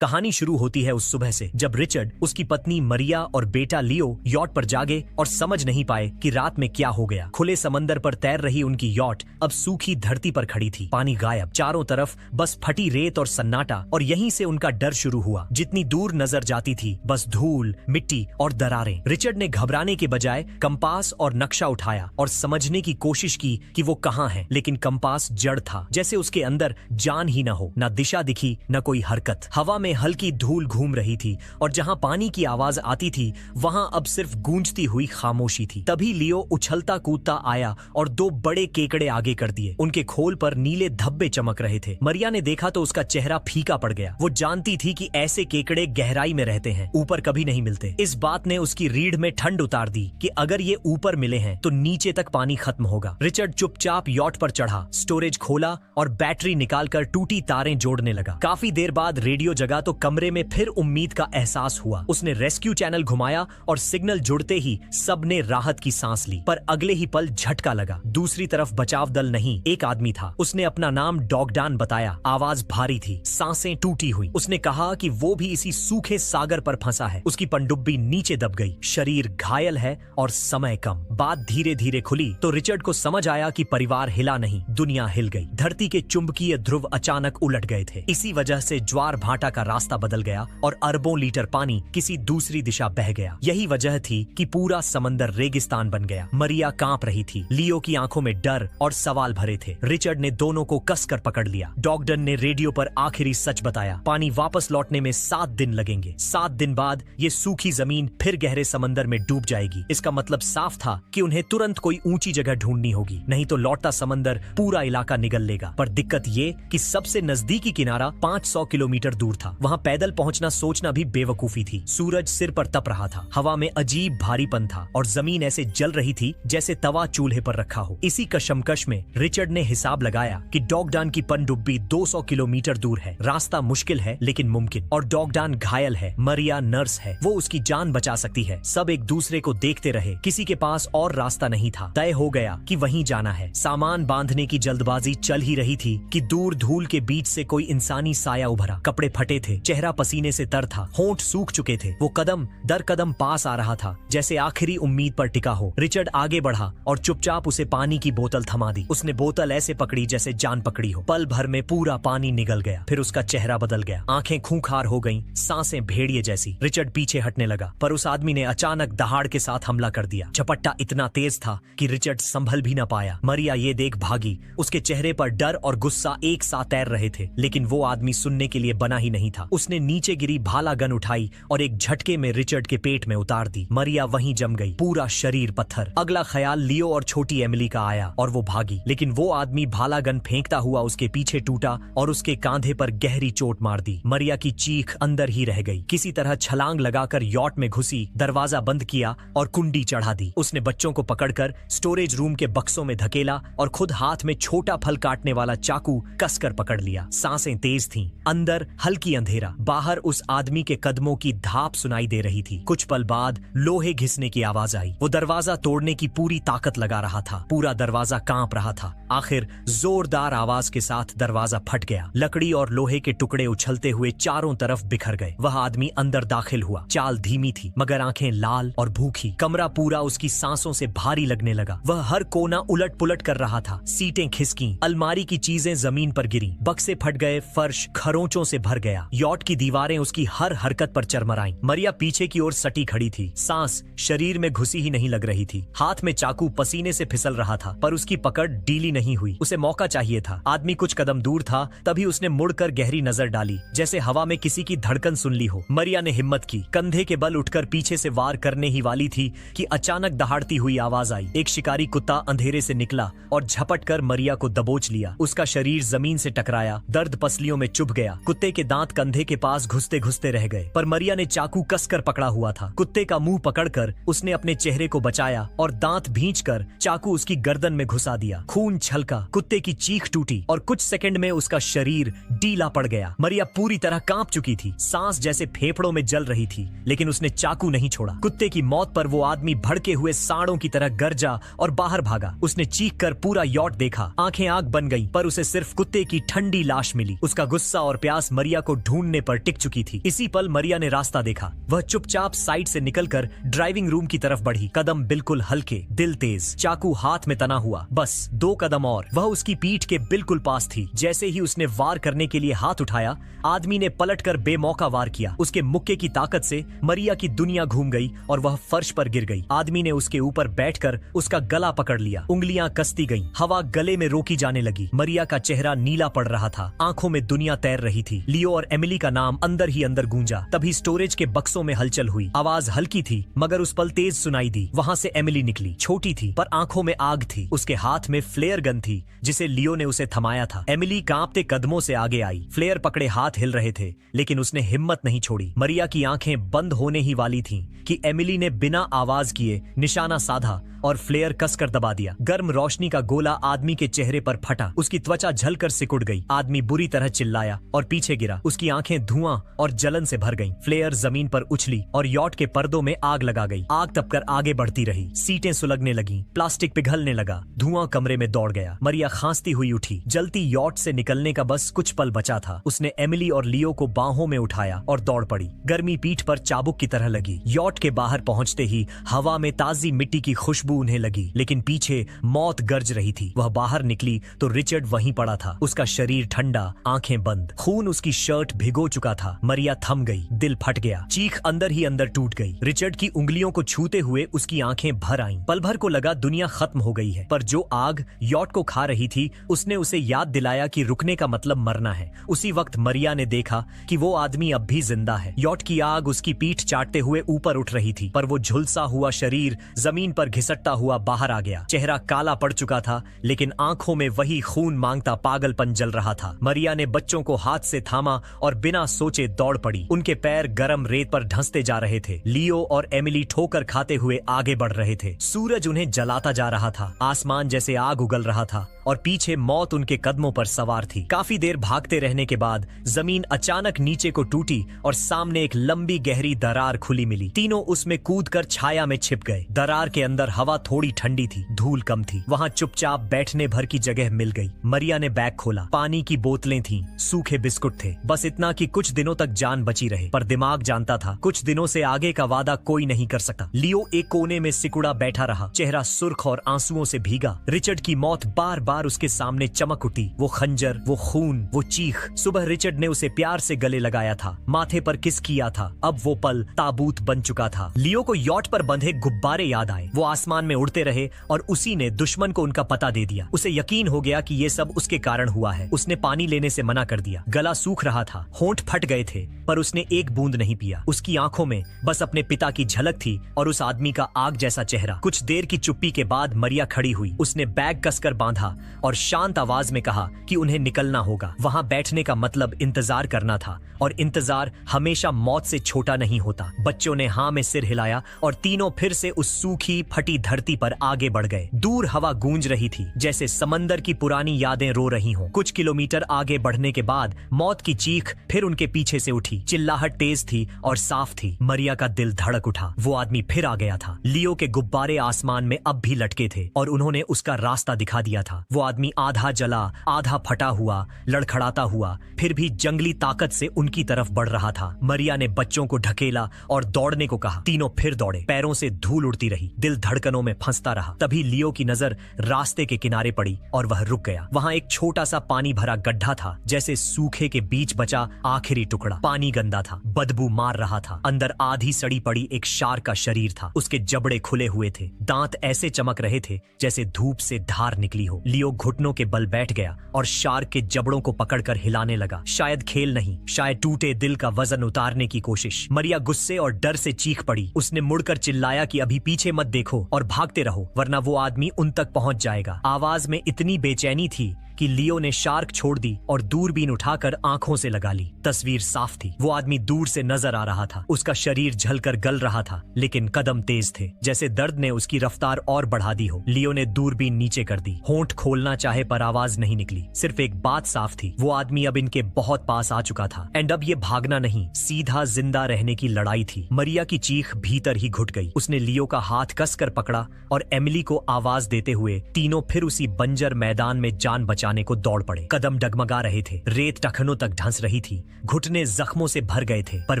कहानी शुरू होती है उस सुबह से जब रिचर्ड, उसकी पत्नी मरिया और बेटा लियो यॉट पर जागे और समझ नहीं पाए कि रात में क्या हो गया। खुले समंदर पर तैर रही उनकी यॉट अब सूखी धरती पर खड़ी थी। पानी गायब, चारों तरफ बस फटी रेत और सन्नाटा, और यहीं से उनका डर शुरू हुआ। जितनी दूर नजर जाती थी बस धूल, मिट्टी और दरारें। रिचर्ड ने घबराने के बजाय कंपास और नक्शा उठाया और समझने की कोशिश की कि वो कहाँ है, लेकिन कंपास जड़ था, जैसे उसके अंदर जान ही न हो। न दिशा दिखी, न कोई हरकत। हवा में हल्की धूल घूम रही थी और जहां पानी की आवाज आती थी वहां अब सिर्फ गूंजती हुई खामोशी थी। तभी लियो उछलता कूदता आया और 2 बड़े केकड़े आगे कर दिए। उनके खोल पर नीले धब्बे चमक रहे थे। मरिया ने देखा तो उसका चेहरा फीका पड़ गया। वो जानती थी कि ऐसे केकड़े गहराई में रहते हैं, ऊपर कभी नहीं मिलते। इस बात ने उसकी रीढ़ में ठंड उतार दी कि अगर ये ऊपर मिले हैं तो नीचे तक पानी खत्म होगा। रिचर्ड चुपचाप यॉट पर चढ़ा, स्टोरेज खोला और बैटरी निकालकर टूटी तारें जोड़ने लगा। काफी देर बाद रेडियो जगा तो कमरे में फिर उम्मीद का एहसास हुआ। उसने रेस्क्यू चैनल घुमाया और सिग्नल जुड़ते ही सबने राहत की सांस ली। पर अगले ही पल झटका लगा। दूसरी तरफ बचाव दल नहीं, एक आदमी था। उसने अपना नाम डॉगडान बताया। आवाज भारी थी, सांसें टूटी हुई। उसने कहा कि वो भी इसी सूखे सागर पर फंसा है। उसकी पनडुब्बी नीचे दब गई, शरीर घायल है और समय कम। बात धीरे धीरे खुली तो रिचर्ड को समझ आया कि परिवार हिला नहीं, दुनिया हिल गई। धरती के चुंबकीय ध्रुव अचानक उलट गए थे। इसी वजह से ज्वार भाटा का रास्ता बदल गया और अरबों लीटर पानी किसी दूसरी दिशा बह गया। यही वजह थी कि पूरा समंदर रेगिस्तान बन गया। मरिया कांप रही थी। लियो की आंखों में डर और सवाल भरे थे। रिचर्ड ने दोनों को कसकर पकड़ लिया। डॉगडन ने रेडियो पर आखिरी सच बताया। पानी वापस लौटने में 7 दिन लगेंगे। 7 दिन बाद ये सूखी जमीन फिर गहरे समंदर में डूब जाएगी। इसका मतलब साफ था कि उन्हें तुरंत कोई ऊंची जगह ढूंढनी होगी, नहीं तो लौटता समंदर पूरा इलाका निगल लेगा। पर दिक्कत ये कि सबसे नजदीकी किनारा 500 किलोमीटर दूर था। वहां पैदल पहुंचना सोचना भी बेवकूफी थी। सूरज सिर पर तप रहा था, हवा में अजीब भारीपन था और जमीन ऐसे जल रही थी जैसे तवा चूल्हे पर रखा हो। इसी कशमकश में रिचर्ड ने हिसाब लगाया कि डॉगडान की पनडुब्बी 200 किलोमीटर दूर है। रास्ता मुश्किल है लेकिन मुमकिन, और डॉगडान घायल है, मरिया नर्स है, वो उसकी जान बचा सकती है। सब एक दूसरे को देखते रहे। किसी के पास और रास्ता नहीं था। तय हो गया कि वहीं जाना है। सामान बांधने की जल्दबाजी चल ही रही थी कि दूर धूल के बीच से कोई इंसानी साया उभरा। कपड़े फटे थे, चेहरा पसीने से तर था, होंठ सूख चुके थे। वो कदम दर कदम पास आ रहा था, जैसे आखिरी उम्मीद पर टिका हो। रिचर्ड आगे बढ़ा और चुपचाप उसे पानी की बोतल थमा दी। उसने बोतल ऐसे पकड़ी जैसे जान पकड़ी हो। पल भर में पूरा पानी निगल गया। फिर उसका चेहरा बदल गया, आंखें खूंखार हो गईं, सांसें भेड़िए जैसी। रिचर्ड पीछे हटने लगा, पर उस आदमी ने अचानक दहाड़ के साथ हमला कर दिया। झपट्टा इतना तेज था कि रिचर्ड संभल भी न पाया। मरिया ये देख भागी। उसके चेहरे पर डर और गुस्सा एक साथ तैर रहे थे, लेकिन वो आदमी सुनने के लिए बना ही नहीं था। उसने नीचे गिरी भाला गन उठाई और एक झटके में रिचर्ड के पेट में उतार दी। मरिया वहीं जम गई, पूरा शरीर पत्थर। अगला ख्याल लियो और छोटी एमिली का आया और वो भागी, लेकिन वो आदमी भाला गन फेंकता हुआ उसके पीछे टूटा और उसके कांधे पर गहरी चोट मार दी। मरिया की चीख अंदर ही रह गई। किसी तरह छलांग लगाकर यॉट में घुसी, दरवाजा बंद किया और कुंडी चढ़ा दी। उसने बच्चों को पकड़कर स्टोरेज रूम के बक्सों में धकेला और खुद हाथ में छोटा फल काटने वाला चाकू कसकर पकड़ लिया। सांसें तेज थीं, अंदर हल्की अंधेरा। बाहर उस आदमी के कदमों की धाप सुनाई दे रही थी। कुछ पल बाद लोहे घिसने की आवाज आई। वो दरवाजा तोड़ने की पूरी ताकत लगा रहा था। पूरा दरवाजा कांप रहा था। आखिर जोरदार आवाज के साथ दरवाजा फट गया। लकड़ी और लोहे के टुकड़े उछलते हुए चारों तरफ बिखर गए। वह आदमी अंदर दाखिल हुआ। चाल धीमी थी मगर आंखें लाल और भूखी। कमरा पूरा उसकी सांसों से भारी लगने लगा। वह हर कोना उलट पुलट कर रहा था। सीटें खिसकी, अलमारी की चीजें जमीन पर गिरी, बक्से फट गए, फर्श खरोंचों से भर गया। यॉट की दीवारें उसकी हर हरकत पर चरमराईं। मरिया पीछे की ओर सटी खड़ी थी। सांस शरीर में घुसी ही नहीं लग रही थी। हाथ में चाकू पसीने से फिसल रहा था, पर उसकी पकड़ ढीली नहीं हुई। उसे मौका चाहिए था। आदमी कुछ कदम दूर था, तभी उसने मुड़कर गहरी नजर डाली, जैसे हवा में किसी की धड़कन सुन ली हो। मरिया ने हिम्मत की, कंधे के बल उठकर पीछे से वार करने ही वाली थी कि अचानक दहाड़ती हुई आवाज आई। एक शिकारी कुत्ता अंधेरे से निकला और झपट कर मरिया को दबोच लिया। उसका शरीर जमीन से टकराया, दर्द पसलियों में चुभ गया। कुत्ते के दांत कंधे के पास घुसते घुसते रह गए, पर मरिया ने चाकू कसकर पकड़ा हुआ था। कुत्ते का मुंह पकड़कर उसने अपने चेहरे को बचाया और दांत भींचकर चाकू उसकी गर्दन में घुसा दिया। खून छलका, कुत्ते की चीख टूटी और कुछ सेकंड में उसका शरीर ढीला पड़ गया। मरिया पूरी तरह कांप चुकी थी। सांस जैसे फेफड़ों में जल रही थी, लेकिन उसने चाकू नहीं छोड़ा। कुत्ते की मौत पर वो आदमी भड़के हुए सांडों की तरह गरजा और बाहर भागा। उसने चीख कर पूरा यॉट देखा। आंखें आग बन गईं, पर उसे सिर्फ कुत्ते की ठंडी लाश मिली। उसका गुस्सा और प्यास मरिया को ढूंढने पर टिक चुकी थी। इसी पल मरिया ने रास्ता देखा। वह चुपचाप साइड से निकलकर ड्राइविंग रूम की तरफ बढ़ी। कदम बिल्कुल हल्के, दिल तेज, चाकू हाथ में तना हुआ। बस 2 कदम और वह उसकी पीठ के बिल्कुल पास थी। जैसे ही उसने वार करने के लिए हाथ उठाया, आदमी ने पलटकर बेमौका वार किया। उसके मुक्के की ताकत से मरिया की दुनिया घूम गई और वह फर्श पर गिर गई। आदमी ने उसके ऊपर बैठकर उसका गला पकड़ लिया। उंगलियां कसती गईं, हवा गले में रोकी जाने लगी। मरिया का चेहरा नीला पड़ रहा था, आंखों में दुनिया तैर रही थी। लियो और एमिली का नाम अंदर ही अंदर गूंजा। तभी स्टोरेज के बक्सों में हलचल हुई। आवाज हल्की थी मगर उस पल तेज सुनाई दी। वहां से एमिली निकली। छोटी थी पर आंखों में आग थी। उसके हाथ में फ्लेयर गन थी जिसे लियो ने उसे थमाया था। एमिली कांपते कदमों से आगे आई। फ्लेयर पकड़े हाथ हिल रहे थे लेकिन उसने हिम्मत नहीं छोड़ी। मरिया की आंखें बंद होने ही वाली थीं कि एमिली ने बिना आवाज किए निशाना साधा और फ्लेयर कसकर दबा दिया। गर्म रोशनी का गोला आदमी के चेहरे पर फटा। उसकी त्वचा झलकर सिकुड़ गई। आदमी बुरी तरह चिल्लाया और पीछे गिरा। उसकी आंखें धुआं और जलन से भर गईं। फ्लेयर जमीन पर उछली और यॉट के पर्दों में आग लगा गई। आग तपकर आगे बढ़ती रही। सीटें सुलगने लगीं, प्लास्टिक पिघलने लगा। धुआं कमरे में दौड़ गया। मरिया खांसती हुई उठी। जलती यॉट से निकलने का बस कुछ पल बचा था। उसने एमिली और लियो को बाहों में उठाया और दौड़ पड़ी। गर्मी पीठ पर चाबुक की तरह लगी। यॉट के बाहर पहुंचते ही हवा में ताजी मिट्टी की खुशबू उन्हें लगी, लेकिन पीछे मौत गरज रही थी। वह बाहर निकली तो रिचर्ड वहीं पड़ा था, उसका शरीर ठंडा, आंखें बंद, खून उसकी शर्ट भिगो चुका था। मरिया थम गई, दिल फट गया, चीख अंदर ही अंदर टूट गई। रिचर्ड की उंगलियों को छूते हुए उसकी आंखें भर आईं। पल भर को लगा दुनिया खत्म हो गई है, पर जो आग यॉट को खा रही थी उसने उसे याद दिलाया कि रुकने का मतलब मरना है। उसी वक्त मरिया ने देखा कि वो आदमी अब भी जिंदा है। यॉट की आग उसकी पीठ चाटते हुए ऊपर उठ रही थी, पर वो झुलसा हुआ शरीर जमीन पर घिसटता हुआ बाहर आ गया। चेहरा काला पड़ चुका था लेकिन आंखों में वही खून मांगता पागलपन जल रहा था। मरिया ने बच्चों को हाथ से थामा और बिना सोचे दौड़ पड़ी। उनके पैर गरम रेत पर ढंसते जा रहे थे। लियो और एमिली ठोकर खाते हुए आगे बढ़ रहे थे। सूरज उन्हें जलाता जा रहा था। आसमान जैसे आग उगल रहा था और पीछे मौत उनके कदमों पर सवार थी। काफी देर भागते रहने के बाद जमीन अचानक नीचे को टूटी और सामने एक लंबी गहरी दरार खुली मिली। तीनों उसमें कूदकर छाया में छिप गए। दरार के अंदर हवा थोड़ी ठंडी थी, धूल कम थी। वहां चुपचाप बैठने भर की जगह मिल गई। मरिया ने बैग खोला। पानी की बोतलें थीं, सूखे बिस्कुट थे, बस इतना कि कुछ दिनों तक जान बची रहे। पर दिमाग जानता था कुछ दिनों से आगे का वादा कोई नहीं कर सकता। लियो एक कोने में सिकुड़ा बैठा रहा, चेहरा सुर्ख और आंसुओं से भीगा। रिचर्ड की मौत बार बार उसके सामने चमक उठी। वो खंजर, वो खून, वो चीख। सुबह रिचर्ड ने उसे प्यार से गले लगाया था, माथे पर किस किया था। अब वो पल ताबूत बन चुका था। लियो को यॉट पर बंधे गुब्बारे याद आए। वो आसमान में उड़ते रहे और उसी ने दुश्मन को उनका पता दे दिया। उसे यकीन हो गया कि ये सब उसके कारण हुआ है। उसने पानी लेने से मना कर दिया। गला सूख रहा था, होंठ फट गए थे, पर उसने एक बूंद नहीं पिया। उसकी आंखों में बस अपने पिता की झलक थी और उस आदमी का आग जैसा चेहरा। कुछ देर की चुप्पी के बाद मरिया खड़ी हुई। उसने बैग कसकर बांधा और शांत आवाज में कहा कि उन्हें निकलना होगा। वहां बैठने का मतलब इंतजार करना था और इंतजार हमेशा मौत से छोटा नहीं होता। बच्चों ने हाँ में सिर हिलाया और तीनों फिर से उस सूखी फटी धरती पर आगे बढ़ गए। दूर हवा गूंज रही थी जैसे समंदर की पुरानी यादें रो रही हों। कुछ किलोमीटर आगे बढ़ने के बाद मौत की चीख फिर उनके पीछे से उठी। चिल्लाहट तेज थी और साफ थी। मरिया का दिल धड़क उठा। वो आदमी फिर आ गया था। लियो के गुब्बारे आसमान में अब भी लटके थे और उन्होंने उसका रास्ता दिखा दिया था। वो आदमी आधा जला, आधा फटा हुआ, लड़खड़ाता हुआ, फिर भी जंगली ताकत से उनकी तरफ बढ़ रहा था। मरिया ने बच्चों को ढकेला और दौड़ने को कहा। तीनों फिर दौड़े। पैरों से धूल उड़ती रही, दिल धड़कनों में फंसता रहा। तभी लियो की नजर रास्ते के किनारे पड़ी और वह रुक गया। वहां एक छोटा सा पानी भरा गड्ढा था, जैसे सूखे के बीच बचा आखिरी टुकड़ा। पानी गंदा था, बदबू मार रहा था। अंदर आधी सड़ी पड़ी एक शार्क का शरीर था। उसके जबड़े खुले हुए थे, दांत ऐसे चमक रहे थे जैसे धूप से धार निकली हो। लियो घुटनों के बल बैठ गया और शार्क के जबड़ों को पकड़कर हिलाने लगा। शायद खेल नहीं, शायद टूटे दिल का वजन उतारने की कोशिश। मरिया गुस्से और डर से चीख पड़ी। उसने मुड़कर चिल्लाया कि अभी पीछे मत देखो और भागते रहो, वरना वो आदमी उन तक पहुंच जाएगा। आवाज में इतनी बेचैनी थी कि लियो ने शार्क छोड़ दी और दूरबीन उठाकर आंखों से लगा ली। तस्वीर साफ थी। वो आदमी दूर से नजर आ रहा था। उसका शरीर झलकर गल रहा था, लेकिन कदम तेज थे, जैसे दर्द ने उसकी रफ्तार और बढ़ा दी हो। लियो ने दूरबीन नीचे कर दी। होंठ खोलना चाहे पर आवाज नहीं निकली। सिर्फ एक बात साफ थी, वो आदमी अब इनके बहुत पास आ चुका था। एंड अब ये भागना नहीं, सीधा जिंदा रहने की लड़ाई थी। मरिया की चीख भीतर ही घुट गई। उसने लियो का हाथ कसकर पकड़ा और एमिली को आवाज देते हुए तीनों फिर उसी बंजर मैदान में जान बचा बचाने को दौड़ पड़े। कदम डगमगा रहे थे, रेत टखनों तक ढंस रही थी, घुटने जख्मों से भर गए थे, पर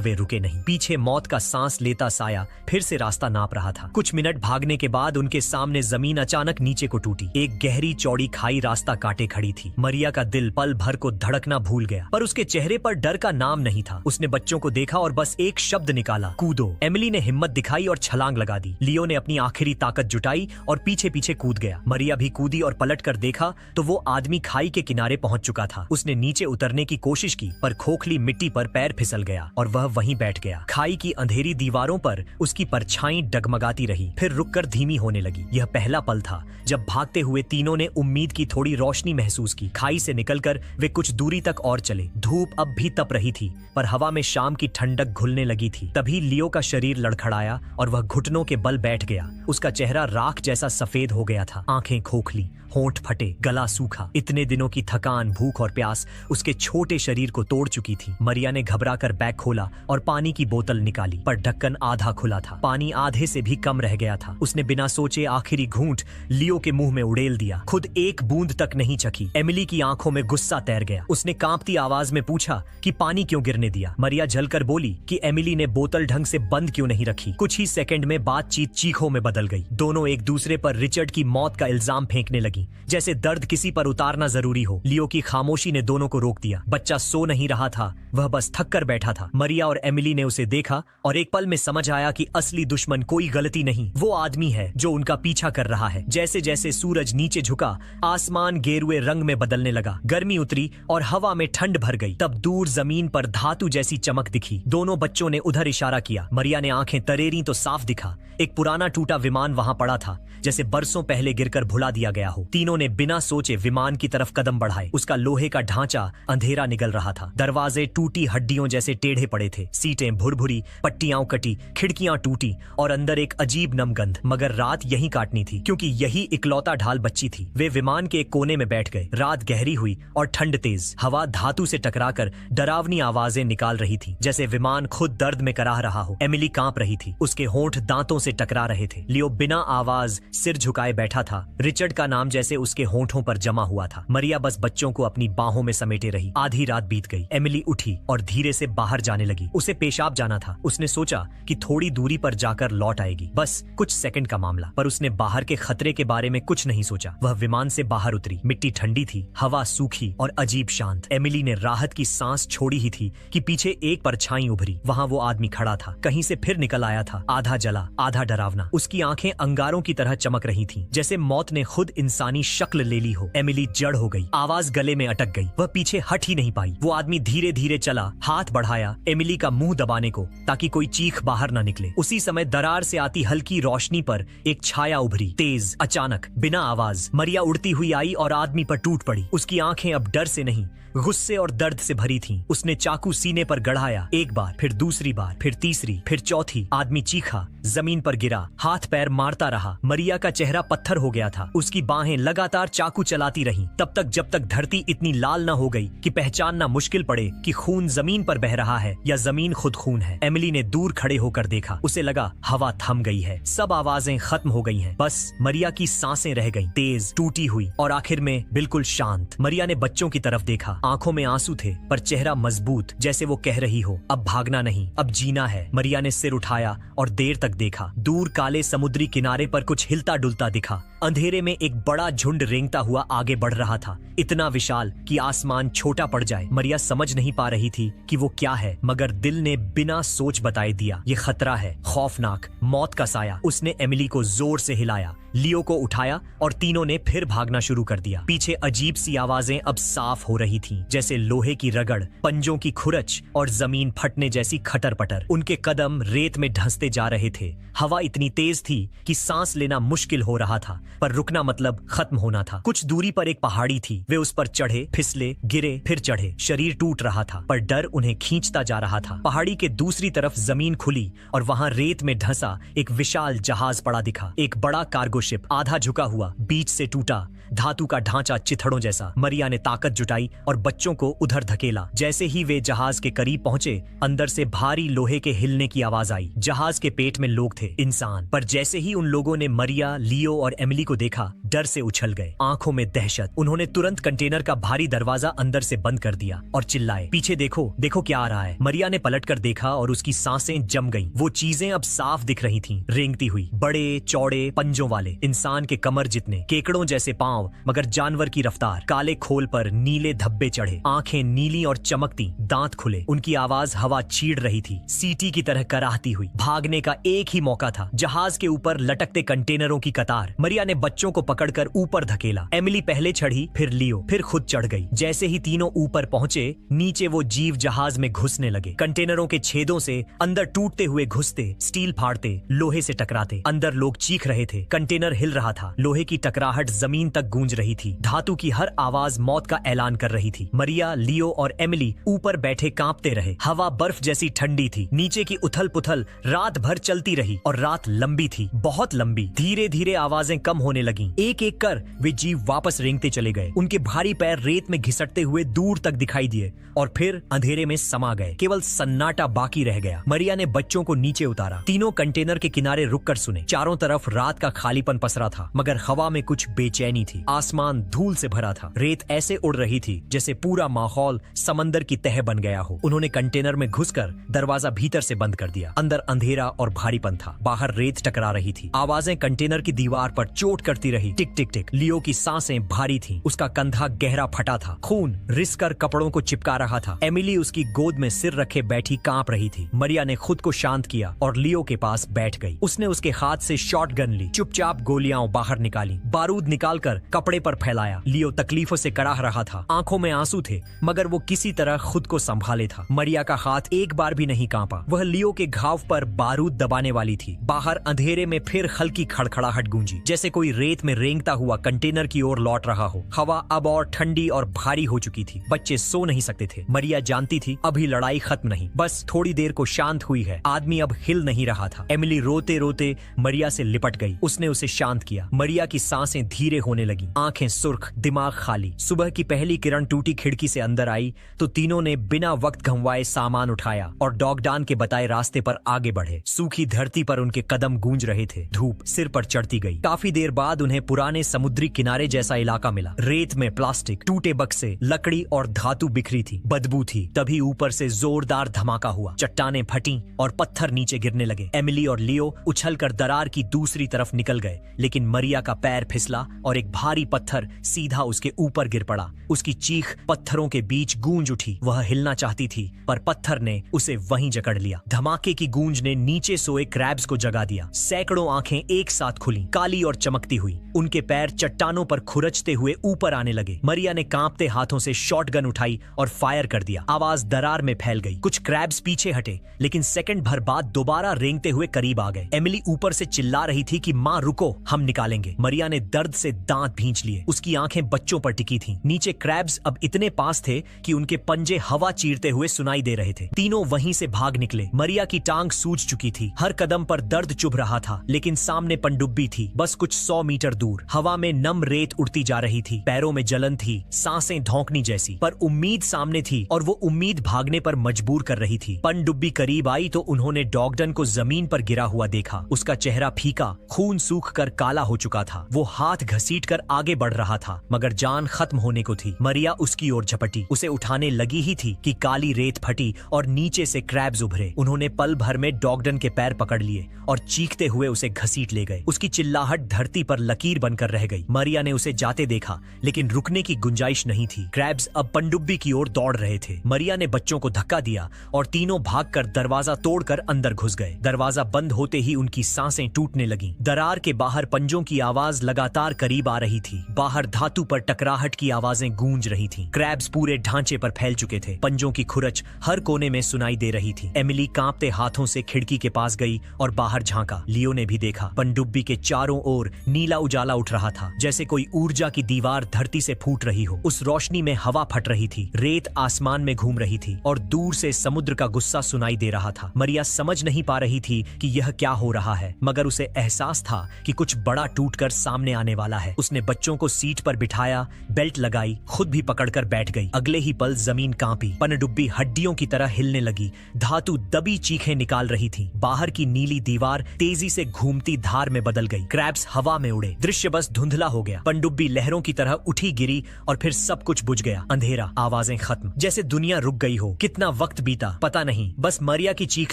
वे रुके नहीं। पीछे मौत का सांस लेता साया फिर से रास्ता नाप रहा था। कुछ मिनट भागने के बाद उनके सामने जमीन अचानक नीचे को टूटी। एक गहरी चौड़ी खाई रास्ता काटे खड़ी थी। मरिया का दिल पल भर को धड़कना भूल गया, पर उसके चेहरे पर डर का नाम नहीं था। उसने बच्चों को देखा और बस एक शब्द निकाला, कूदो। एमिली ने हिम्मत दिखाई और छलांग लगा दी। लियो ने अपनी आखिरी ताकत जुटाई और पीछे पीछे कूद गया। मरिया भी कूदी और पलट कर देखा तो वो आदमी खाई के किनारे पहुंच चुका था। उसने नीचे उतरने की कोशिश की, पर खोखली मिट्टी पर पैर फिसल गया और वह वहीं बैठ गया। खाई की अंधेरी दीवारों पर उसकी परछाई डगमगाती रही, फिर रुककर धीमी होने लगी। यह पहला पल था जब भागते हुए तीनों ने उम्मीद की थोड़ी रोशनी महसूस की। खाई से निकलकर वे कुछ दूरी तक और चले। धूप अब भी तप रही थी, पर हवा में शाम की ठंडक घुलने लगी थी। तभी लियो का शरीर लड़खड़ाया और वह घुटनों के बल बैठ गया। उसका चेहरा राख जैसा सफेद हो गया था, आंखें खोखली, होंठ फटे, गला सूखा। इतने दिनों की थकान, भूख और प्यास उसके छोटे शरीर को तोड़ चुकी थी। मरिया ने घबराकर बैग खोला और पानी की बोतल निकाली, पर ढक्कन आधा खुला था। पानी आधे से भी कम रह गया था। उसने बिना सोचे आखिरी घूंट लियो के मुंह में उड़ेल दिया। खुद एक बूंद तक नहीं चखी। एमिली की आंखों में गुस्सा तैर गया। उसने कांपती आवाज में पूछा कि पानी क्यों गिरने दिया। मरिया झलकर बोली कि एमिली ने बोतल ढंग से बंद क्यों नहीं रखी। कुछ ही सेकंड में बातचीत चीखों में बदल गई। दोनों एक दूसरे पर रिचर्ड की मौत का इल्जाम फेंकने लगी, जैसे दर्द किसी पर उतारना जरूरी हो। लियो की खामोशी ने दोनों को रोक दिया। बच्चा सो नहीं रहा था, वह बस थक कर बैठा था। मरिया और एमिली ने उसे देखा और एक पल में समझ आया कि असली दुश्मन कोई गलती नहीं, वो आदमी है जो उनका पीछा कर रहा है। जैसे जैसे सूरज नीचे झुका, आसमान गेरुए रंग में बदलने लगा। गर्मी उतरी और हवा में ठंड भर गई। तब दूर जमीन पर धातु जैसी चमक दिखी। दोनों बच्चों ने उधर इशारा किया। मरिया ने आंखें तरेरी तो साफ दिखा। एक पुराना टूटा विमान वहां पड़ा था, जैसे बरसों पहले गिरकर भुला दिया गया हो। तीनों ने बिना सोचे विमान की तरफ कदम बढ़ाए। उसका लोहे का ढांचा अंधेरा निगल रहा था। दरवाजे टूटी हड्डियों जैसे टेढ़े पड़े थे, सीटें भुरभुरी, पट्टियां कटी, खिड़कियां टूटी और अंदर एक अजीब नम गंध। मगर रात यहीं काटनी थी, क्योंकि यही इकलौता ढाल बच्ची थी। वे विमान के एक कोने में बैठ गए। रात गहरी हुई और ठंड तेज। हवा धातु से टकराकर डरावनी आवाजें निकाल रही थी, जैसे विमान खुद दर्द में कराह रहा हो। एमिली कांप रही थी, उसके होंठ दांतों से टकरा रहे थे। लियो बिना आवाज सिर झुकाए बैठा था। रिचर्ड का नाम जैसे उसके होंठों पर जमा हुआ था। मरिया बस बच्चों को अपनी बाहों में समेटे रही। आधी रात बीत गई। एमिली उठी और धीरे से बाहर जाने लगी। उसे पेशाब जाना था। उसने सोचा कि थोड़ी दूरी पर जाकर लौट आएगी, बस कुछ सेकंड का मामला। पर उसने बाहर के खतरे के बारे में कुछ नहीं सोचा। वह विमान से बाहर उतरी। मिट्टी ठंडी थी, हवा सूखी और अजीब शांत। एमिली ने राहत की सांस छोड़ी ही थी कि पीछे एक परछाई उभरी। वहां वो आदमी खड़ा था, कहीं से फिर निकल आया था, आधा जला आधा डरावना। उसकी आंखें अंगारों की तरह चमक रही थीं, जैसे मौत ने खुद इंसानी शक्ल ले ली हो। एमिली जड़ हो गई, आवाज गले में अटक गई। वह पीछे हट ही नहीं पाई। वो आदमी धीरे धीरे चला, हाथ बढ़ाया एमिली का मुंह दबाने को, ताकि कोई चीख बाहर ना निकले। उसी समय दरार से आती हल्की रोशनी पर एक छाया उभरी, तेज, अचानक, बिना आवाज। मरिया उड़ती हुई आई और आदमी पर टूट पड़ी। उसकी आंखें अब डर से नहीं, गुस्से और दर्द से भरी थीं। उसने चाकू सीने पर गड़ाया, एक बार, फिर दूसरी बार, फिर तीसरी, फिर चौथी। आदमी चीखा, जमीन पर गिरा, हाथ पैर मारता रहा। मरिया का चेहरा पत्थर हो गया था। उसकी बाहें लगातार चाकू चलाती रहीं, तब तक जब तक धरती इतनी लाल न हो गई कि पहचानना मुश्किल पड़े कि खून जमीन पर बह रहा है या जमीन खुद खून है। एमिली ने दूर खड़े होकर देखा। उसे लगा हवा थम गई है, सब आवाजें खत्म हो गई हैं। बस मरिया की सांसें रह गईं, तेज, टूटी हुई और आखिर में बिल्कुल शांत। मरिया ने बच्चों की तरफ देखा। आंखों में आंसू थे, पर चेहरा मजबूत, जैसे वो कह रही हो, अब भागना नहीं, अब जीना है। मरिया ने सिर उठाया और देर तक देखा। दूर काले समुद्री किनारे पर कुछ हिलता डुलता दिखा। अंधेरे में एक बड़ा झुंड रेंगता हुआ आगे बढ़ रहा था, इतना विशाल कि आसमान छोटा पड़ जाए। मरिया समझ नहीं पा रही थी कि वो क्या है, मगर दिल ने बिना सोच बताए दिया, ये खतरा है, खौफनाक, मौत का साया। उसने एमिली को जोर से हिलाया, लियो को उठाया और तीनों ने फिर भागना शुरू कर दिया। पीछे अजीब सी आवाजें अब साफ हो रही थीं, जैसे लोहे की रगड़, पंजों की खुरच और जमीन फटने जैसी खटर पटर। उनके कदम रेत में ढंसते जा रहे थे। हवा इतनी तेज थी कि सांस लेना मुश्किल हो रहा था, पर रुकना मतलब खत्म होना था। कुछ दूरी पर एक पहाड़ी थी। वे उस पर चढ़े, फिसले, गिरे, फिर चढ़े। शरीर टूट रहा था, पर डर उन्हें खींचता जा रहा था। पहाड़ी के दूसरी तरफ जमीन खुली और वहां रेत में ढंसा एक विशाल जहाज पड़ा दिखा। एक बड़ा कार्गो शिप, आधा झुका हुआ, बीच से टूटा, धातु का ढांचा चिथड़ों जैसा। मरिया ने ताकत जुटाई और बच्चों को उधर धकेला। जैसे ही वे जहाज के करीब पहुंचे, अंदर से भारी लोहे के हिलने की आवाज आई। जहाज के पेट में लोग थे, इंसान। पर जैसे ही उन लोगों ने मरिया, लियो और एमिली को देखा, डर से उछल गए, आंखों में दहशत। उन्होंने तुरंत कंटेनर का भारी दरवाजा अंदर से बंद कर दिया और चिल्लाए, पीछे देखो, देखो क्या आ रहा है। मरिया ने पलटकर देखा और उसकी सांसें जम गईं। वो चीजें अब साफ दिख रही थीं, रेंगती हुई, बड़े चौड़े पंजों वाले, इंसान के कमर जितने, केकड़ों जैसे पांव, मगर जानवर की रफ्तार। काले खोल पर नीले धब्बे चढ़े, आंखें नीली और चमकती, दांत खुले। उनकी आवाज हवा चीड़ रही थी, सीटी की तरह कराहती हुई। भागने का एक ही मौका था, जहाज के ऊपर लटकते कंटेनरों की कतार। मरिया ने बच्चों को पकड़कर ऊपर धकेला। एमिली पहले चढ़ी, फिर लियो, फिर खुद चढ़ गई। जैसे ही तीनों ऊपर पहुंचे, नीचे वो जीव जहाज में घुसने लगे। कंटेनरों के छेदों से अंदर टूटते हुए घुसते, स्टील फाड़ते, लोहे से टकराते। अंदर लोग चीख रहे थे, कंटेनर हिल रहा था, लोहे की टकराहट जमीन तक गूंज रही थी, धातु की हर आवाज मौत का ऐलान कर रही थी। मरिया, लियो और एमिली ऊपर बैठे कांपते रहे। हवा बर्फ जैसी ठंडी थी। नीचे की उथल पुथल रात भर चलती रही और रात लंबी थी, बहुत लंबी। धीरे धीरे आवाजें कम होने लगीं। एक एक कर वे जीव वापस रेंगते चले गए। उनके भारी पैर रेत में घिसटते हुए दूर तक दिखाई दिए और फिर अंधेरे में समा गए। केवल सन्नाटा बाकी रह गया। मरिया ने बच्चों को नीचे उतारा। तीनों कंटेनर के किनारे रुककर सुने। चारों तरफ रात का खालीपन पसरा था, मगर हवा में कुछ बेचैनी थी। आसमान धूल से भरा था। रेत ऐसे उड़ रही थी जैसे पूरा माहौल समंदर की तह बन गया हो। उन्होंने कंटेनर में घुसकर दरवाजा भीतर से बंद कर दिया। अंदर अंधेरा और भारीपन था। बाहर रेत टकरा रही थी। आवाजें कंटेनर की दीवार पर चोट करती रही। टिक टिक टिक। लियो की सांसें भारी थीं। उसका कंधा गहरा फटा था। खून रिसकर कपड़ों को चिपका रहा था। एमिली उसकी गोद में सिर रखे बैठी कांप रही थी। मरिया ने खुद को शांत किया और लियो के पास बैठ गई। उसने उसके हाथ से शॉटगन ली, चुपचाप गोलियां बाहर निकाली, बारूद निकालकर कपड़े पर फैलाया। लियो तकलीफों से कराह रहा था। आंखों में आंसू थे, मगर वो किसी तरह खुद को संभाले था। मरिया का हाथ एक बार भी नहीं कांपा। वह लियो के घाव पर बारूद दबाने वाली थी। बाहर अंधेरे में फिर हल्की खड़खड़ाहट गूंजी, जैसे कोई रेत में रेंगता हुआ कंटेनर की ओर लौट रहा हो। हवा अब और ठंडी और भारी हो चुकी थी। बच्चे सो नहीं सकते थे। मरिया जानती थी अभी लड़ाई खत्म नहीं, बस थोड़ी देर को शांत हुई है। आदमी अब हिल नहीं रहा था। एमिली रोते रोते मरिया से लिपट गई। उसने उसे शांत किया। मरिया की सांसें धीरे होने लगी, आंखें सुर्ख, दिमाग खाली। सुबह की पहली किरण टूटी खिड़की से अंदर आई तो तीनों ने बिना वक्त गंवाए सामान उठाया और डॉगडान के बताए रास्ते पर आगे बढ़े। सूखी धरती पर उनके कदम गूंज रहे थे। धूप सिर पर चढ़ती गई। काफी देर बाद उन्हें पुराने समुद्री किनारे जैसा इलाका मिला। रेत में प्लास्टिक, टूटे बक्से, लकड़ी और धातु बिखरी थी, बदबू थी। तभी ऊपर से जोरदार धमाका हुआ। चट्टानें फटी और पत्थर नीचे गिरने लगे। एमिली और लियो उछलकर दरार की दूसरी तरफ निकल गए, लेकिन मरिया का पैर फिसला और एक भारी पत्थर सीधा उसके ऊपर गिर पड़ा। उसकी चीख पत्थरों के बीच गूंज उठी। वह हिलना चाहती थी, पर पत्थर ने उसे वहीं जकड़ लिया। धमाके की गूंज ने नीचे सोए क्रैब्स को जगा दिया। सैकड़ों आंखें एक साथ खुली, काली और चमकती हुई। उनके पैर चट्टानों पर खुरचते हुए ऊपर आने लगे। मरिया ने कांपते हाथों से शॉटगन उठाई और फायर कर दिया। आवाज दरार में फैल गई। कुछ क्रैब्स पीछे हटे, लेकिन सेकंड भर बाद दोबारा रेंगते हुए करीब आ गए। एमिली ऊपर से चिल्ला रही थी कि मां रुको, हम निकालेंगे। मरिया ने दर्द से दांत भींच लिए। उसकी आंखें बच्चों पर टिकी थीं। नीचे क्रैब्स अब इतने पास थे कि उनके पंजे हवा चीरते हुए सुनाई दे रहे थे। तीनों वहीं से भाग निकले। मरिया की टांग सूज चुकी थी। हर कदम पर दर्द चुभ रहा था, लेकिन सामने पनडुब्बी थी, बस कुछ 100 मीटर दूर। हवा में नम रेत उड़ती जा रही थी। पैरों में जलन थी, सांसें धौंकनी जैसी। पर उम्मीद सामने थी और वो उम्मीद भागने पर मजबूर कर रही थी। पनडुब्बी करीब आई तो उन्होंने डॉगडन को जमीन पर गिरा हुआ देखा। उसका चेहरा फीका, खून सूख कर काला हो चुका था। वो हाथ घसीटकर आगे बढ़ रहा था, मगर जान खत्म होने को थी। मरिया उसकी ओर झपटी, उसे उठाने लगी ही थी कि काली रेत फटी और नीचे से क्रैब्स उभरे। उन्होंने पल भर में डॉगडन के पैर पकड़ लिए और चीखते हुए उसे घसीट ले गए। उसकी चिल्लाहट धरती पर लकीर बनकर रह गई। मरिया ने उसे जाते देखा, लेकिन रुकने की गुंजाइश नहीं थी। क्रैब्स अब पनडुब्बी की ओर दौड़ रहे थे। मरिया ने बच्चों को धक्का दिया और तीनों भागकर दरवाजा तोड़कर अंदर घुस गए। दरवाजा बंद होते ही उनकी सांसें टूटने लगीं। दरार के बाहर पंजों की आवाज लगातार करीब आ रही थी। बाहर धातु पर टकराहट की आवाजें गूंज रही थीं। क्रैब्स पूरे ढांचे पर फैल चुके थे। पंजों की खुरच हर कोने में सुनाई दे रही थी। एमिली कांपते हाथों से खिड़की के पास गई और बाहर झांका। लियो ने भी देखा। पनडुब्बी के चारों ओर नीला उजाला उठ रहा था, जैसे कोई ऊर्जा की दीवार धरती से फूट रही हो। उस रोशनी में हवा फट रही थी, रेत आसमान में घूम रही थी और दूर से समुद्र का गुस्सा सुनाई दे रहा था। मरिया समझ नहीं पा रही थी कि यह क्या हो रहा है, मगर उसे एहसास था कि कुछ बड़ा टूटकर सामने आने वाला है। उसने बच्चों को सीट पर बिठाया, बेल्ट लगाई, खुद भी पकड़कर बैठ गई। अगले ही पल जमीन कांपी। पनडुब्बी हड्डियों की तरह हिलने लगी। धातु दबी चीखें निकाल रही थी। बाहर की नीली दीवार तेजी से घूमती धार में बदल गई। क्रैब्स हवा में उड़े। दृश्य दृश्य बस धुंधला हो गया। पनडुब्बी लहरों की तरह उठी गिरी और फिर सब कुछ बुझ गया। अंधेरा, आवाजें खत्म, जैसे दुनिया रुक गई हो। कितना वक्त बीता पता नहीं, बस मरिया की चीख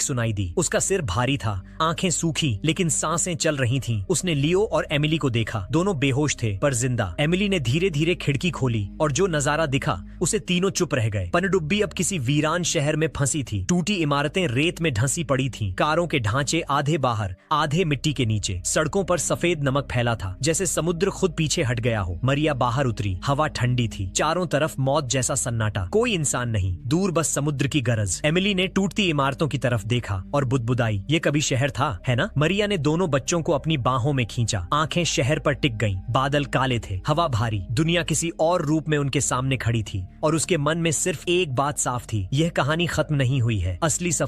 सुनाई दी। उसका सिर भारी था, आंखें सूखी लेकिन सांसें चल रही थीं। उसने लियो और एमिली को देखा। दोनों बेहोश थे पर जिंदा। एमिली ने धीरे धीरे खिड़की खोली और जो नजारा दिखा उसे तीनों चुप रह गए। पनडुब्बी अब किसी वीरान शहर में फंसी थी। टूटी इमारतें रेत में ढंसी पड़ी थीं। कारों के ढांचे आधे बाहर, आधे मिट्टी के नीचे। सड़कों पर सफेद नमक फैला था, जैसे समुद्र खुद पीछे हट गया हो। मरिया बाहर उतरी। हवा ठंडी थी, चारों तरफ मौत जैसा सन्नाटा। कोई इंसान नहीं, दूर बस समुद्र की गरज। एमिली ने टूटती इमारतों की तरफ देखा और बुदबुदाई, ये कभी शहर था, है ना? मरिया ने दोनों बच्चों को अपनी बाहों में खींचा। आंखें शहर पर टिक गईं। बादल काले थे, हवा भारी। दुनिया किसी और रूप में उनके सामने खड़ी थी और उसके मन में सिर्फ एक बात साफ थी, यह कहानी खत्म नहीं हुई है। असली सफर